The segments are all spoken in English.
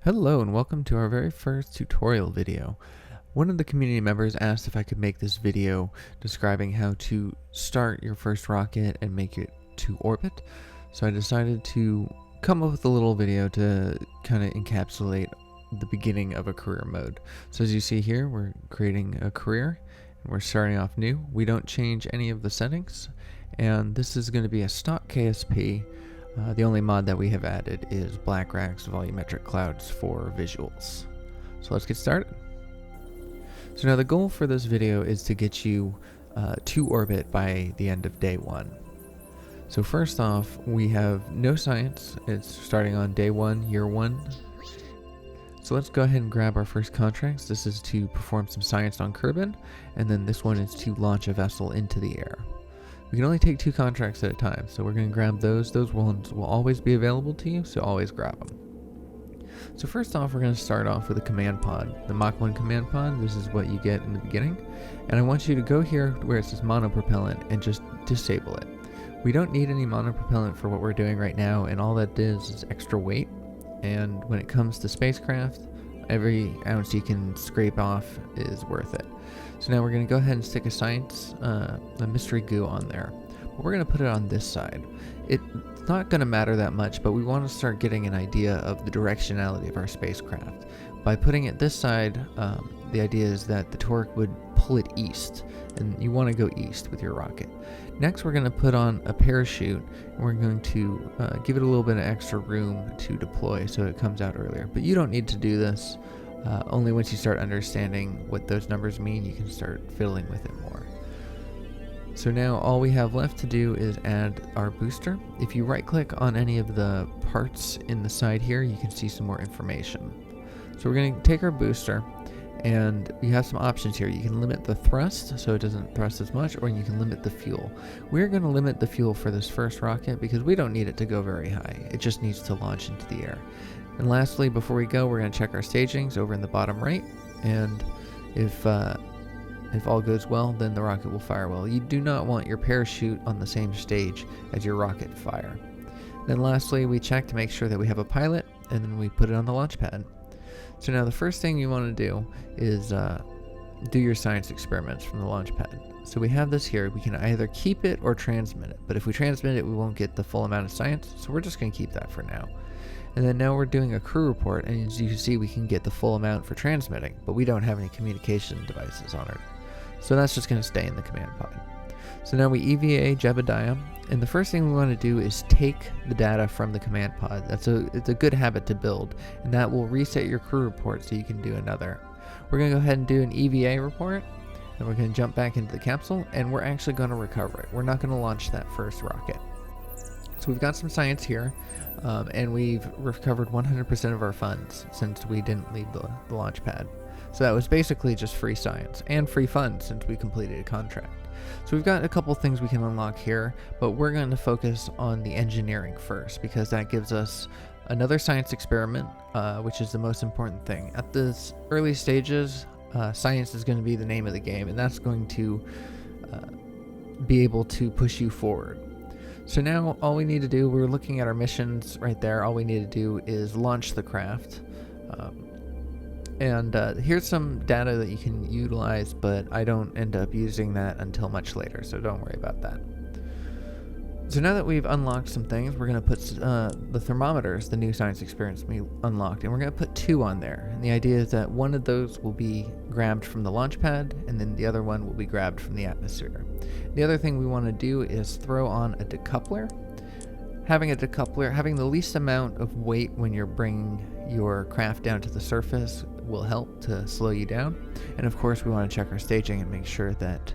Hello and welcome to our very first tutorial video. One of the community members asked if I could make this video describing how to start your first rocket and make it to orbit. So I decided to come up with a little video to kind of encapsulate the beginning of a career mode. So as you see here, we're creating a career and we're starting off new. We don't change any of the settings, and this is going to be a stock KSP. The only mod that we have added is Blackrack's Volumetric clouds for visuals. So let's get started. So now the goal for this video is to get you to orbit by the end of day 1. So first off, we have no science. It's starting on day 1, year 1. So let's go ahead and grab our first contracts. This is to perform some science on Kerbal, and then this one is to launch a vessel into the air. We can only take 2 contracts at a time, so we're going to grab those. Those ones will always be available to you, so always grab them. So first off, we're going to start off with a command pod, the Mach 1 command pod. This is what you get in the beginning. And I want you to go here where it says monopropellant and just disable it. We don't need any monopropellant for what we're doing right now, and all that is extra weight. And when it comes to spacecraft, every ounce you can scrape off is worth it. So now we're going to go ahead and stick a mystery goo on there. But we're going to put it on this side. It's not going to matter that much, but we want to start getting an idea of the directionality of our spacecraft. By putting it this side, the idea is that the torque would pull it east, and you want to go east with your rocket. Next, we're going to put on a parachute, and we're going to give it a little bit of extra room to deploy so it comes out earlier. But you don't need to do this. Only once you start understanding what those numbers mean, you can start fiddling with it more. So now all we have left to do is add our booster. If you right click on any of the parts in the side here, you can see some more information. So we're going to take our booster, and you have some options here. You can limit the thrust so it doesn't thrust as much, or you can limit the fuel. We're going to limit the fuel for this first rocket because we don't need it to go very high. It just needs to launch into the air. And lastly, before we go, we're going to check our stagings over in the bottom right, and if all goes well, then the rocket will fire well. You do not want your parachute on the same stage as your rocket fire. Then lastly, we check to make sure that we have a pilot, and then we put it on the launch pad. So now the first thing you want to do is do your science experiments from the launch pad. So we have this here. We can either keep it or transmit it, but if we transmit it, we won't get the full amount of science, so we're just going to keep that for now. And then now we're doing a crew report, and as you can see, we can get the full amount for transmitting, but we don't have any communication devices on it. So that's just going to stay in the command pod. So now we EVA Jebediah, and the first thing we want to do is take the data from the command pod. It's a good habit to build, and that will reset your crew report so you can do another. We're going to go ahead and do an EVA report, and we're going to jump back into the capsule, and we're actually going to recover it. We're not going to launch that first rocket. So we've got some science here, and we've recovered 100% of our funds since we didn't leave the launch pad. So that was basically just free science and free funds since we completed a contract. So we've got a couple things we can unlock here, but we're going to focus on the engineering first because that gives us another science experiment, which is the most important thing. At this early stages, science is going to be the name of the game, and that's going to be able to push you forward. So now all we need to do, we're looking at our missions right there, all we need to do is launch the craft. Here's some data that you can utilize, but I don't end up using that until much later, so don't worry about that. So now that we've unlocked some things, we're going to put the thermometers, the new science experience we unlocked, and we're going to put 2 on there. And the idea is that one of those will be grabbed from the launch pad, and then the other one will be grabbed from the atmosphere. The other thing we want to do is throw on a decoupler. Having a decoupler, having the least amount of weight when you're bringing your craft down to the surface will help to slow you down. And of course, we want to check our staging and make sure that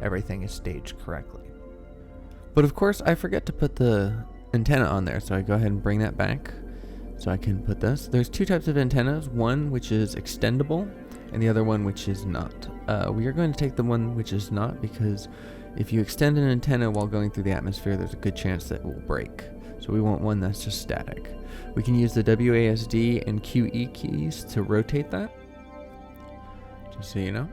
everything is staged correctly. But of course, I forget to put the antenna on there, so I go ahead and bring that back so I can put this. There's 2 types of antennas, one which is extendable and the other one which is not. We are going to take the one which is not because if you extend an antenna while going through the atmosphere, there's a good chance that it will break. So we want one that's just static. We can use the WASD and QE keys to rotate that, just so you know.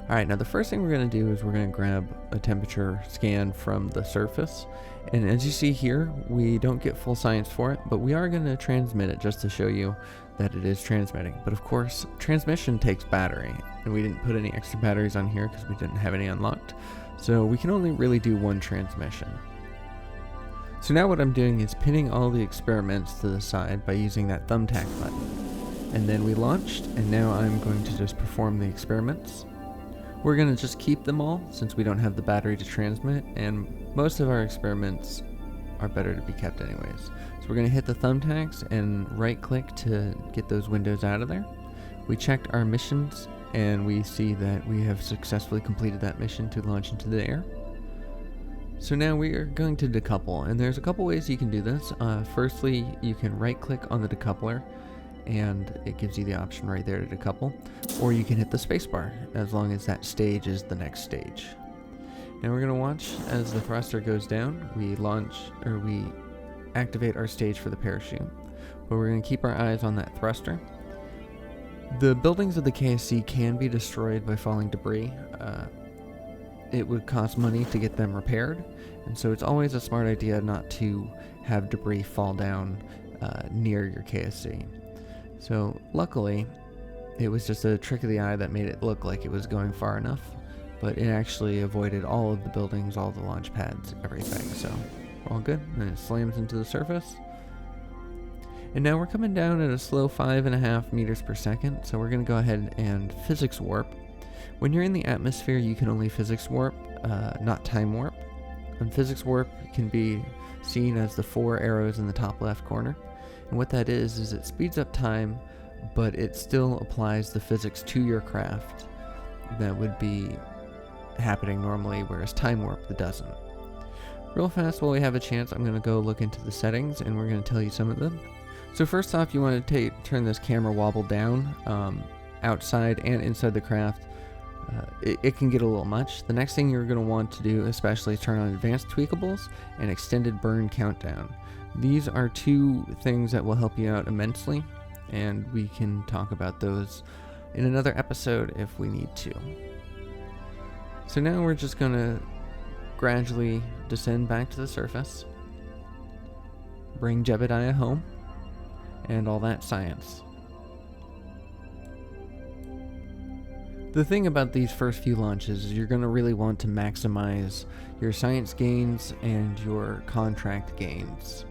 Alright, now the first thing we're going to do is we're going to grab a temperature scan from the surface, And as you see here, we don't get full science for it, but we are going to transmit it just to show you that it is transmitting. But of course, transmission takes battery, and we didn't put any extra batteries on here because we didn't have any unlocked. So we can only really do one transmission. So now what I'm doing is pinning all the experiments to the side by using that thumbtack button. And then we launched, and now I'm going to just perform the experiments. We're going to just keep them all since we don't have the battery to transmit, and most of our experiments are better to be kept anyways. So we're going to hit the thumbtacks and right click to get those windows out of there. We checked our missions and we see that we have successfully completed that mission to launch into the air. So now we are going to decouple, and there's a couple ways you can do this. Firstly, you can right click on the decoupler and it gives you the option right there to decouple, or you can hit the spacebar as long as that stage is the next stage. Now we're going to watch as the thruster goes down. We activate our stage for the parachute, but we're going to keep our eyes on that thruster. The buildings of the KSC can be destroyed by falling debris. It would cost money to get them repaired, and so it's always a smart idea not to have debris fall down near your KSC. So luckily, it was just a trick of the eye that made it look like it was going far enough, but it actually avoided all of the buildings, all the launch pads, everything, so all good. And it slams into the surface. And now we're coming down at a slow 5.5 meters per second, so we're going to go ahead and physics warp. When you're in the atmosphere, you can only physics warp, not time warp. And physics warp can be seen as the 4 arrows in the top left corner. And what that is it speeds up time, but it still applies the physics to your craft that would be happening normally, whereas time warp it doesn't. Real fast, while we have a chance, I'm going to go look into the settings and we're going to tell you some of them. So first off, you want to turn this camera wobble down outside and inside the craft. It can get a little much. The next thing you're going to want to do especially is turn on advanced tweakables and extended burn countdown. These are 2 things that will help you out immensely, and we can talk about those in another episode if we need to. So now we're just going to gradually descend back to the surface, bring Jebediah home, and all that science. The thing about these first few launches is you're going to really want to maximize your science gains and your contract gains.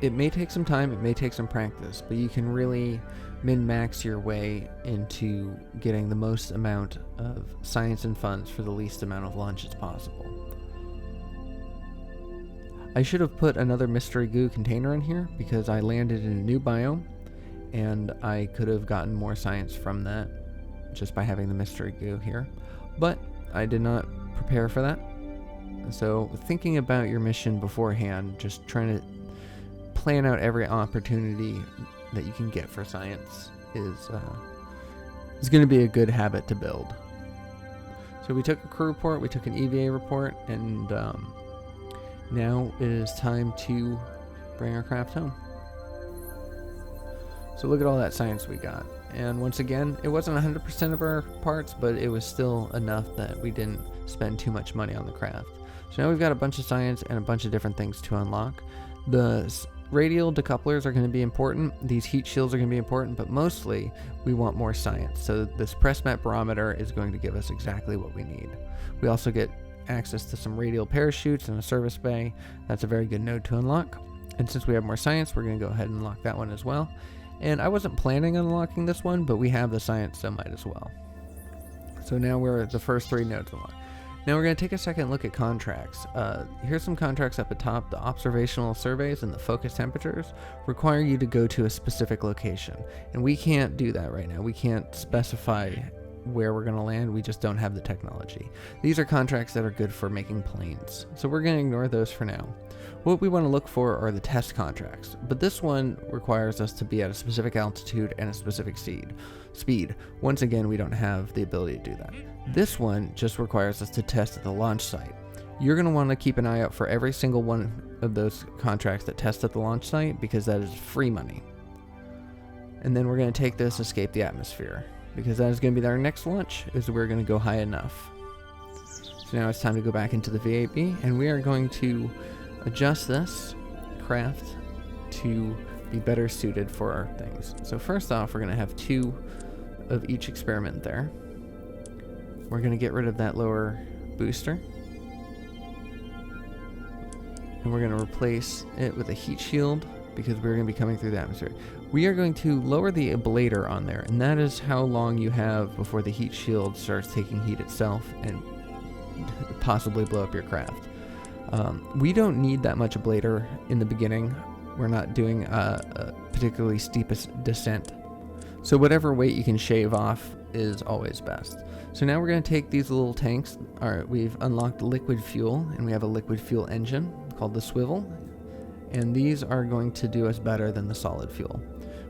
It may take some time, it may take some practice, but you can really min-max your way into getting the most amount of science and funds for the least amount of launches possible. I should have put another mystery goo container in here because I landed in a new biome and I could have gotten more science from that just by having the mystery goo here, but I did not prepare for that. So thinking about your mission beforehand, just trying to plan out every opportunity that you can get for science is going to be a good habit to build. So we took a crew report, we took an EVA report, and now it is time to bring our craft home. So look at all that science we got. And once again, it wasn't 100% of our parts, but it was still enough that we didn't spend too much money on the craft. So now we've got a bunch of science and a bunch of different things to unlock. The radial decouplers are going to be important. These heat shields are going to be important, but mostly we want more science. So this press mat barometer is going to give us exactly what we need. We also get access to some radial parachutes and a service bay. That's a very good node to unlock. And since we have more science, we're going to go ahead and unlock that one as well. And I wasn't planning on unlocking this one, but we have the science, so might as well. So now we're at the first 3 nodes unlocked. Now we're going to take a second look at contracts. Here's some contracts up at top. The observational surveys and the focus temperatures require you to go to a specific location. And we can't do that right now. We can't specify where we're going to land. We just don't have the technology. These are contracts that are good for making planes. So we're going to ignore those for now. What we want to look for are the test contracts, but this one requires us to be at a specific altitude and a specific speed. Once again, we don't have the ability to do that. This one just requires us to test at the launch site. You're going to want to keep an eye out for every single one of those contracts that test at the launch site because that is free money. And then we're going to take this, escape the atmosphere, because that is going to be our next launch, is we're going to go high enough. So now it's time to go back into the VAB, and we are going to adjust this craft to be better suited for our things. So first off, we're going to have 2 of each experiment there. We're going to get rid of that lower booster, and we're going to replace it with a heat shield because we're going to be coming through the atmosphere. We are going to lower the ablator on there, and that is how long you have before the heat shield starts taking heat itself and possibly blow up your craft. We don't need that much ablator in the beginning. We're not doing a particularly steep descent, so whatever weight you can shave off is always best. So now we're going to take these little tanks. Alright, we've unlocked liquid fuel, and we have a liquid fuel engine called the swivel, and these are going to do us better than the solid fuel.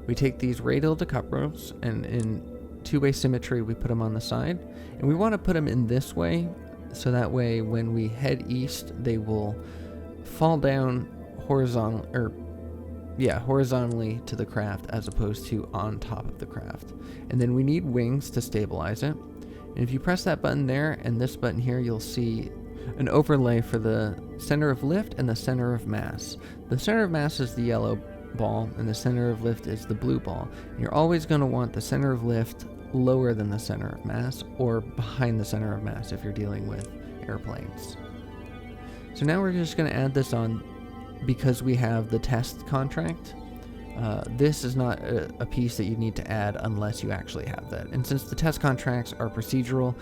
We take these radial decouplers, and in 2-way symmetry we put them on the side, and we want to put them in this way, so that way when we head east they will fall down horizontally to the craft as opposed to on top of the craft. And then we need wings to stabilize it. And if you press that button there and this button here, you'll see an overlay for the center of lift and the center of mass. The center of mass is the yellow ball and the center of lift is the blue ball. And you're always going to want the center of lift lower than the center of mass or behind the center of mass if you're dealing with airplanes. So now we're just going to add this on because we have the test contract. This is not a piece that you need to add unless you actually have that. And since the test contracts are procedural,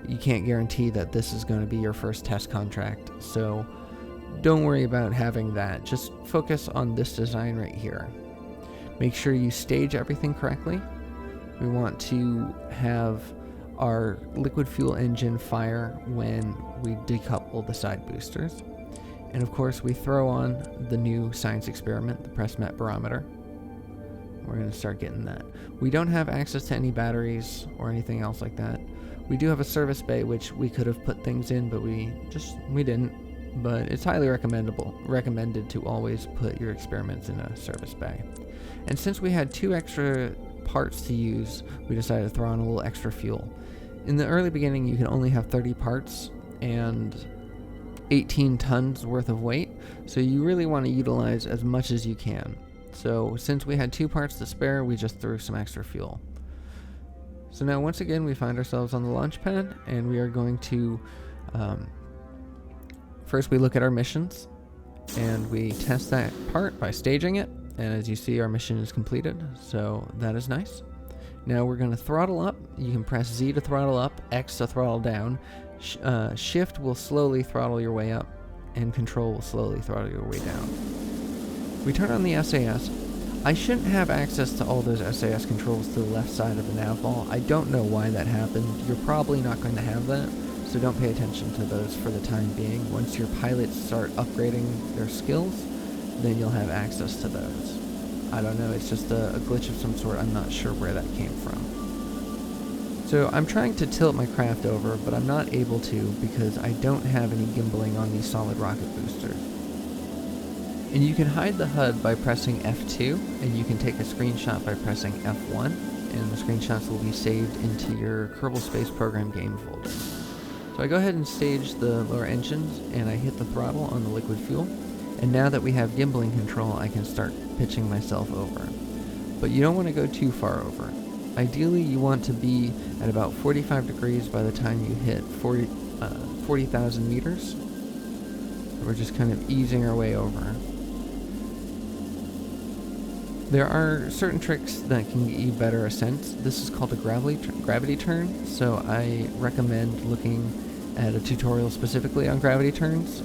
you can't guarantee that this is going to be your first test contract. So don't worry about having that. Just focus on this design right here. Make sure you stage everything correctly. We want to have our liquid fuel engine fire when we decouple the side boosters. And of course we throw on the new science experiment, the press met barometer. We're going to start getting that. We don't have access to any batteries or anything else like that. We do have a service bay which we could have put things in, but we didn't. But it's highly recommended to always put your experiments in a service bay. And since we had 2 extra parts to use, we decided to throw on a little extra fuel. In the early beginning you can only have 30 parts and 18 tons worth of weight, so you really want to utilize as much as you can. So since we had 2 parts to spare, we just threw some extra fuel. So now once again we find ourselves on the launch pad, and we are going to first we look at our missions and we test that part by staging it, and as you see our mission is completed, so that is nice. Now we're going to throttle up. You can press Z to throttle up, X to throttle down. Shift will slowly throttle your way up, and Control will slowly throttle your way down. We turn on the SAS. I shouldn't have access to all those SAS controls to the left side of the nav ball. I don't know why that happened. You're probably not going to have that, so don't pay attention to those for the time being. Once your pilots start upgrading their skills, then you'll have access to those. I don't know, it's just a glitch of some sort. I'm not sure where that came from. So I'm trying to tilt my craft over, but I'm not able to because I don't have any gimbaling on these solid rocket boosters. And you can hide the HUD by pressing F2, and you can take a screenshot by pressing F1, and the screenshots will be saved into your Kerbal Space Program game folder. So I go ahead and stage the lower engines, and I hit the throttle on the liquid fuel, and now that we have gimbaling control, I can start pitching myself over. But you don't want to go too far over. Ideally, you want to be at about 45 degrees by the time you hit 40,000 meters. So we're just kind of easing our way over. There are certain tricks that can get you better ascents. This is called a gravity turn, so I recommend looking at a tutorial specifically on gravity turns.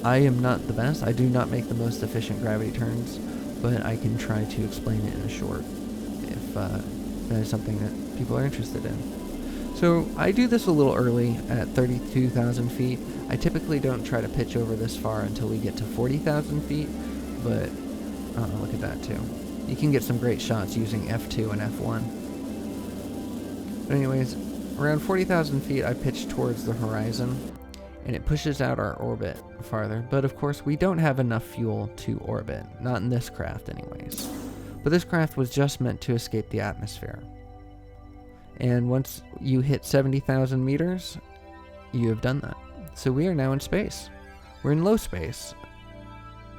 I am not the best. I do not make the most efficient gravity turns, but I can try to explain it in a short if that is something that people are interested in. So I do this a little early at 32,000 feet. I typically don't try to pitch over this far until we get to 40,000 feet, but look at that too. You can get some great shots using F2 and F1. But anyways, around 40,000 feet I pitch towards the horizon, and it pushes out our orbit farther, but of course we don't have enough fuel to orbit, not in this craft anyways. But this craft was just meant to escape the atmosphere. And once you hit 70,000 meters, you have done that. So we are now in space. We're in low space,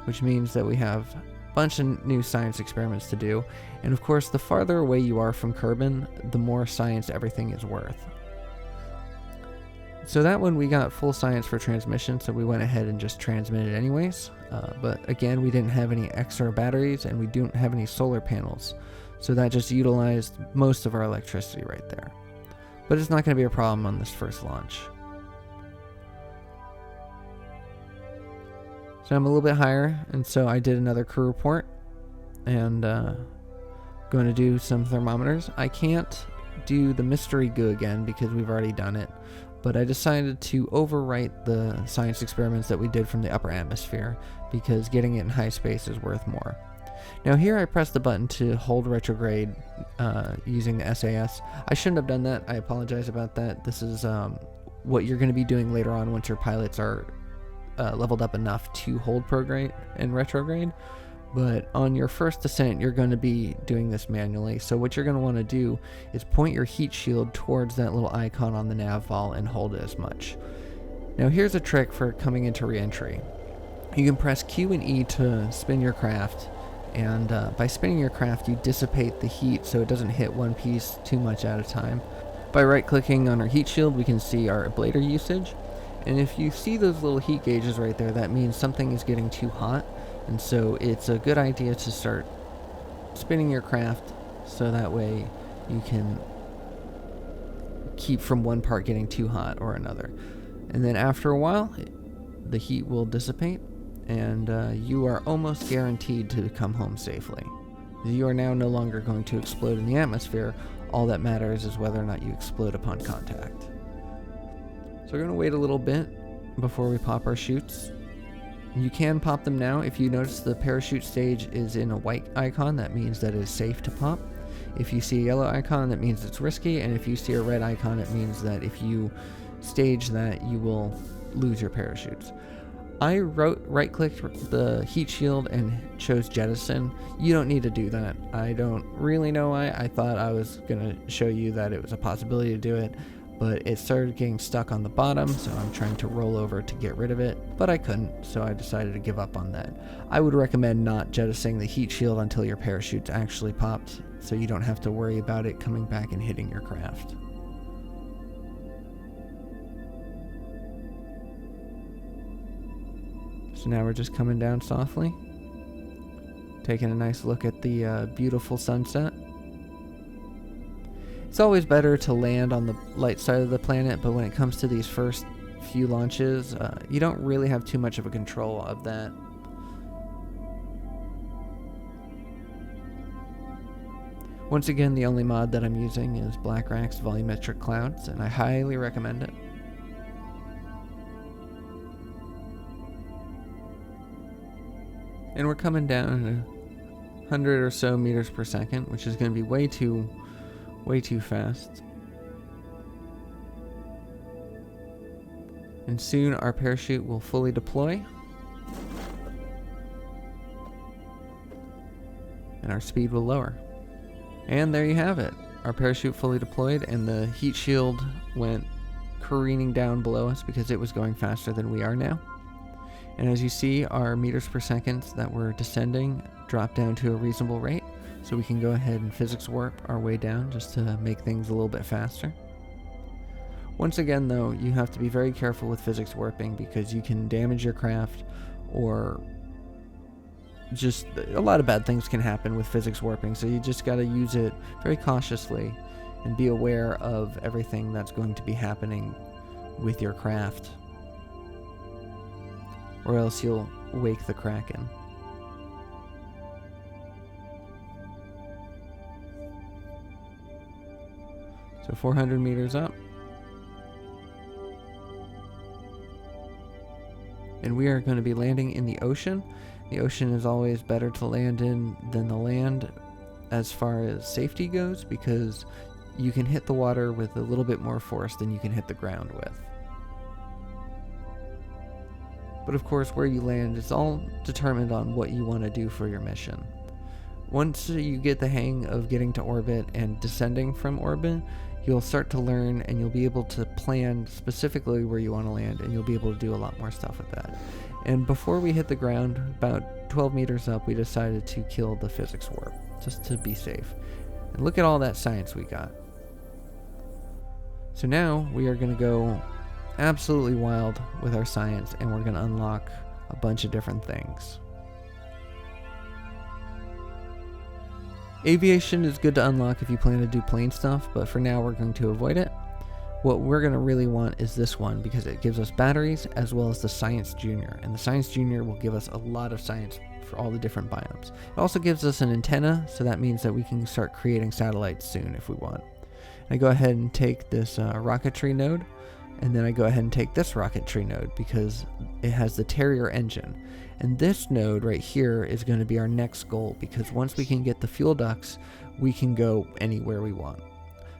which means that we have a bunch of new science experiments to do. And of course, the farther away you are from Kerbal, the more science everything is worth. So that one we got full science for transmission, so we went ahead and just transmitted anyways. But again, we didn't have any extra batteries and we don't have any solar panels. So that just utilized most of our electricity right there. But it's not going to be a problem on this first launch. So I'm a little bit higher, and so I did another crew report and going to do some thermometers. I can't do the mystery goo again because we've already done it, but I decided to overwrite the science experiments that we did from the upper atmosphere because getting it in high space is worth more. Now here I pressed the button to hold retrograde using the SAS. I shouldn't have done that. I apologize about that. This is what you're going to be doing later on once your pilots are leveled up enough to hold prograde and retrograde. But on your first descent, you're going to be doing this manually. So what you're going to want to do is point your heat shield towards that little icon on the nav ball and hold it as much. Now here's a trick for coming into re-entry. You can press Q and E to spin your craft, and by spinning your craft you dissipate the heat so it doesn't hit one piece too much at a time. By right-clicking on our heat shield, we can see our ablator usage. And if you see those little heat gauges right there, that means something is getting too hot. And so it's a good idea to start spinning your craft so that way you can keep from one part getting too hot or another. And then after a while, the heat will dissipate and you are almost guaranteed to come home safely. You are now no longer going to explode in the atmosphere. All that matters is whether or not you explode upon contact. So we're going to wait a little bit before we pop our chutes. You can pop them now. If you notice the parachute stage is in a white icon, that means that it is safe to pop. If you see a yellow icon, that means it's risky. And if you see a red icon, it means that if you stage that, you will lose your parachutes. I right-clicked the heat shield and chose jettison. You don't need to do that. I don't really know why. I thought I was going to show you that it was a possibility to do it, but it started getting stuck on the bottom, so I'm trying to roll over to get rid of it, but I couldn't, so I decided to give up on that. I would recommend not jettisoning the heat shield until your parachute's actually popped, so you don't have to worry about it coming back and hitting your craft. So now we're just coming down softly, taking a nice look at the beautiful sunset. It's always better to land on the light side of the planet, but when it comes to these first few launches, you don't really have too much of a control of that. Once again, the only mod that I'm using is Blackrack's Volumetric Clouds, and I highly recommend it. And we're coming down at 100 or so meters per second, which is going to be way too fast. And soon our parachute will fully deploy. And our speed will lower. And there you have it. Our parachute fully deployed, and the heat shield went careening down below us because it was going faster than we are now. And as you see, our meters per second that we're descending dropped down to a reasonable rate. So we can go ahead and physics warp our way down just to make things a little bit faster. Once again though, you have to be very careful with physics warping because you can damage your craft, or just a lot of bad things can happen with physics warping. So you just got to use it very cautiously and be aware of everything that's going to be happening with your craft, or else you'll wake the Kraken. So 400 meters up. And we are going to be landing in the ocean. The ocean is always better to land in than the land as far as safety goes, because you can hit the water with a little bit more force than you can hit the ground with. But of course, where you land is all determined on what you want to do for your mission. Once you get the hang of getting to orbit and descending from orbit, you'll start to learn and you'll be able to plan specifically where you want to land, and you'll be able to do a lot more stuff with that. And before we hit the ground, about 12 meters up, we decided to kill the physics warp, just to be safe. And look at all that science we got. So now we are going to go absolutely wild with our science, and we're going to unlock a bunch of different things. Aviation is good to unlock if you plan to do plane stuff, but for now we're going to avoid it. What we're going to really want is this one, because it gives us batteries as well as the Science Junior. And the Science Junior will give us a lot of science for all the different biomes. It also gives us an antenna, so that means that we can start creating satellites soon if we want. I go ahead and take this rocketry node, and then I go ahead and take this rocketry node because it has the Terrier engine. And this node right here is going to be our next goal, because once we can get the fuel ducts, we can go anywhere we want.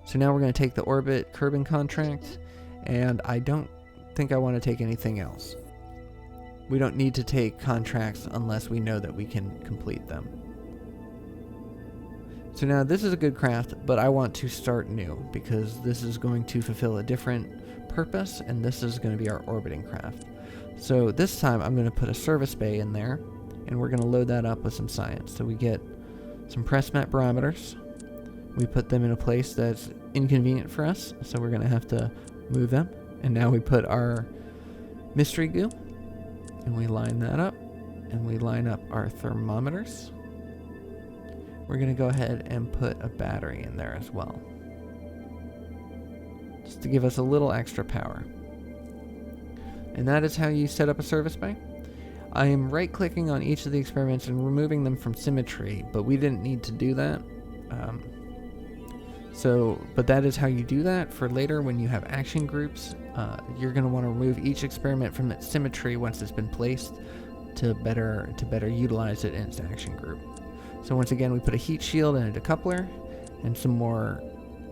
So now we're going to take the orbit Kerbal contract, and I don't think I want to take anything else. We don't need to take contracts unless we know that we can complete them. So now this is a good craft, but I want to start new because this is going to fulfill a different purpose, and this is going to be our orbiting craft. So this time I'm going to put a service bay in there, and we're going to load that up with some science. So we get some press mat barometers. We put them in a place that's inconvenient for us, so we're going to have to move them. And now we put our mystery goo, and we line that up, and we line up our thermometers. We're going to go ahead and put a battery in there as well, just to give us a little extra power. And that is how you set up a service bay. I am right-clicking on each of the experiments and removing them from symmetry, but we didn't need to do that. But that is how you do that for later when you have action groups. You're going to want to remove each experiment from its symmetry once it's been placed to better utilize it in its action group. So once again, we put a heat shield and a decoupler and some more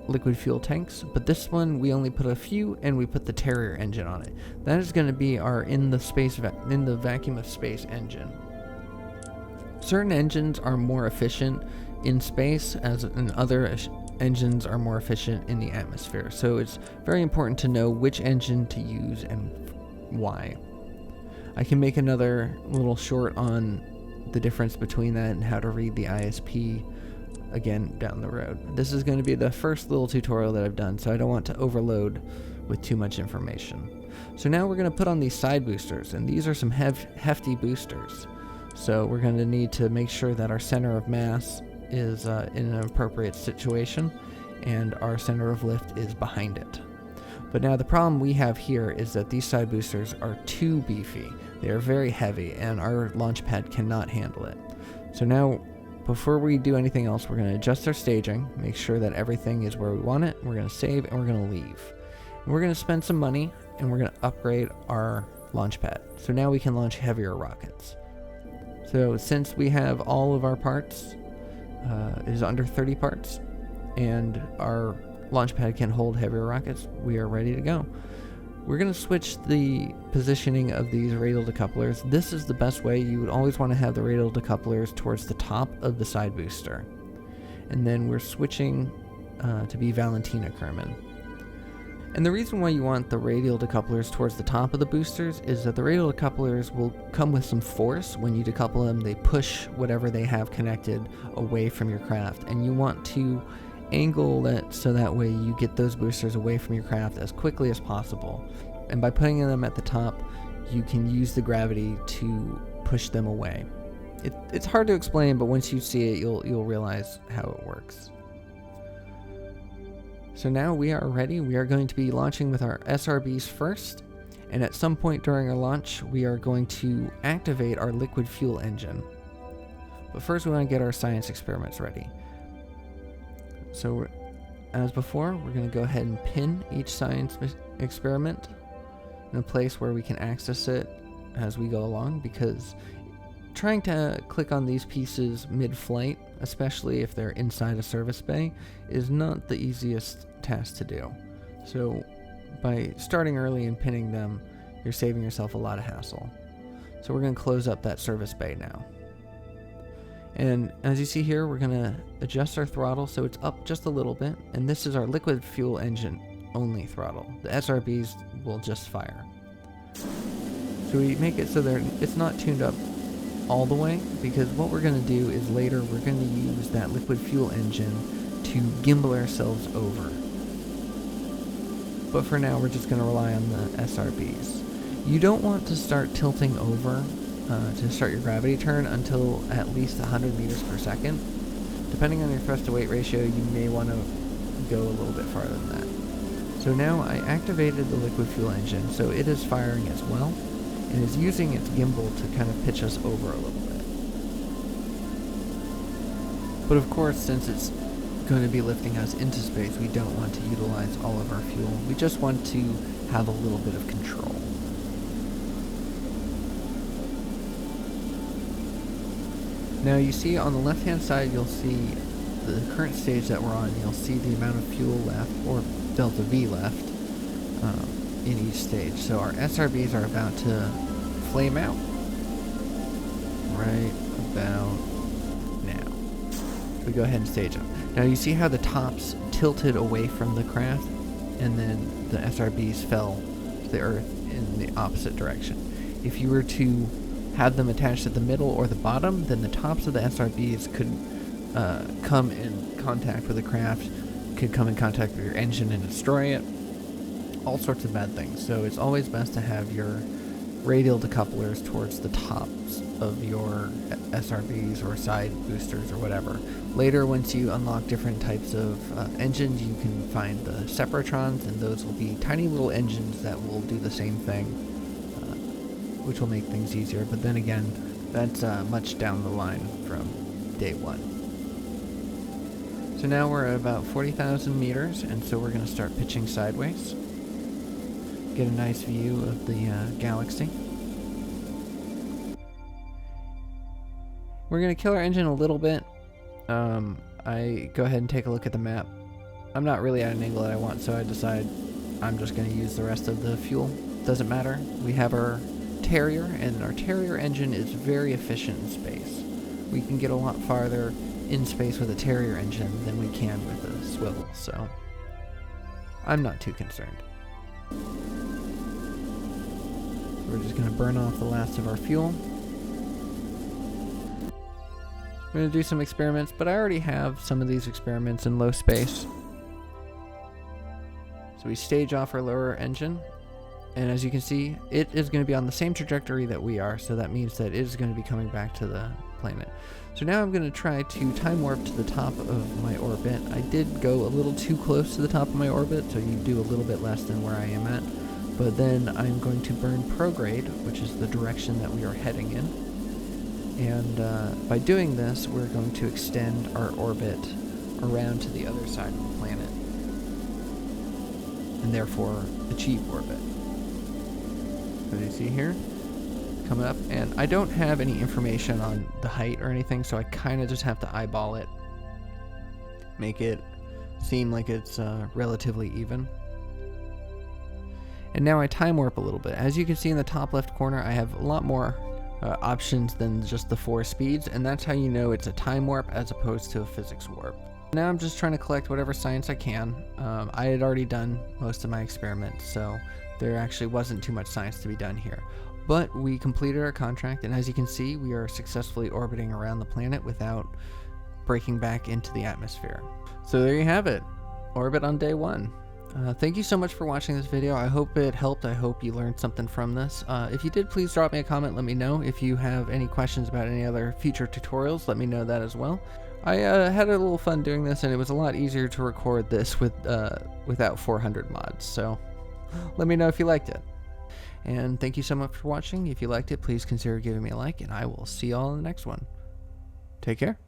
liquid fuel tanks, but this one we only put a few, and we put the Terrier engine on it. That is going to be our in the vacuum of space engine. Certain engines are more efficient in space, and other engines are more efficient in the atmosphere. So it's very important to know which engine to use and why. I can make another little short on the difference between that and how to read the ISP again down the road. This is going to be the first little tutorial that I've done, so I don't want to overload with too much information. So now we're going to put on these side boosters, and these are some hefty boosters. So we're going to need to make sure that our center of mass is in an appropriate situation, and our center of lift is behind it. But now the problem we have here is that these side boosters are too beefy. They are very heavy, and our launch pad cannot handle it. So now, before we do anything else, we're going to adjust our staging, make sure that everything is where we want it, we're going to save, and we're going to leave. And we're going to spend some money, and we're going to upgrade our launch pad. So now we can launch heavier rockets. So since we have all of our parts, it is under 30 parts, and our launch pad can hold heavier rockets, we are ready to go. We're going to switch the positioning of these radial decouplers. This is the best way. You would always want to have the radial decouplers towards the top of the side booster. And then we're switching to be Valentina Kerman. And the reason why you want the radial decouplers towards the top of the boosters is that the radial decouplers will come with some force. When you decouple them, they push whatever they have connected away from your craft. And you want to angle that so that way you get those boosters away from your craft as quickly as possible. And by putting them at the top, you can use the gravity to push them away. It's hard to explain, but once you see it, you'll realize how it works. So now we are ready. We are going to be launching with our SRBs first, and at some point during our launch, we are going to activate our liquid fuel engine. But first, we want to get our science experiments ready. So, as before, we're going to go ahead and pin each science experiment in a place where we can access it as we go along, because trying to click on these pieces mid-flight, especially if they're inside a service bay, is not the easiest task to do. So by starting early and pinning them, you're saving yourself a lot of hassle. So we're going to close up that service bay now. And as you see here, we're gonna adjust our throttle so it's up just a little bit, and this is our liquid fuel engine only throttle. The SRBs will just fire. So we make it so that it's not tuned up all the way, because what we're gonna do is later we're gonna use that liquid fuel engine to gimbal ourselves over. But for now, we're just gonna rely on the SRBs. You don't want to start tilting over to start your gravity turn until at least 100 meters per second. Depending on your thrust to weight ratio, you may want to go a little bit farther than that. So now I activated the liquid fuel engine, so it is firing as well, and is using its gimbal to kind of pitch us over a little bit. But of course, since it's going to be lifting us into space, we don't want to utilize all of our fuel. We just want to have a little bit of control. Now you see on the left hand side, you'll see the current stage that we're on. You'll see the amount of fuel left, or delta V left, in each stage. So our SRBs are about to flame out right about now. We go ahead and stage them. Now you see how the tops tilted away from the craft, and then the SRBs fell to the earth in the opposite direction. If you were to have them attached at the middle or the bottom, then the tops of the SRBs could come in contact with the craft, could come in contact with your engine and destroy it. All sorts of bad things. So it's always best to have your radial decouplers towards the tops of your SRBs or side boosters or whatever. Later, once you unlock different types of engines, you can find the Separatrons, and those will be tiny little engines that will do the same thing, which will make things easier. But then again, that's much down the line from day one. So now we're at about 40,000 meters, and so we're going to start pitching sideways. Get a nice view of the galaxy. We're going to kill our engine a little bit. I go ahead and take a look at the map. I'm not really at an angle that I want, so I decide I'm just going to use the rest of the fuel. Doesn't matter. We have our Terrier, and our Terrier engine is very efficient in space. We can get a lot farther in space with a Terrier engine than we can with a swivel, so I'm not too concerned. We're just going to burn off the last of our fuel. We're going to do some experiments, but I already have some of these experiments in low space. So we stage off our lower engine, and as you can see, it is going to be on the same trajectory that we are, so that means that it is going to be coming back to the planet. So now I'm going to try to time warp to the top of my orbit. I did go a little too close to the top of my orbit, so you do a little bit less than where I am at. But then I'm going to burn prograde, which is the direction that we are heading in. And by doing this, we're going to extend our orbit around to the other side of the planet, and therefore achieve orbit. As you see here, coming up, and I don't have any information on the height or anything, so I kind of just have to eyeball it, make it seem like it's relatively even. And now I time warp a little bit. As you can see in the top left corner, I have a lot more options than just the 4 speeds, and that's how you know it's a time warp as opposed to a physics warp. Now I'm just trying to collect whatever science I can. I had already done most of my experiments, so there actually wasn't too much science to be done here. But we completed our contract, and as you can see, we are successfully orbiting around the planet without breaking back into the atmosphere. So there you have it, orbit on day 1. Thank you so much for watching this video. I hope it helped. I hope you learned something from this. If you did, please drop me a comment. Let me know. If you have any questions about any other future tutorials, let me know that as well. I had a little fun doing this, and it was a lot easier to record this without 400 mods. So let me know if you liked it. And thank you so much for watching. If you liked it, please consider giving me a like, and I will see you all in the next one. Take care.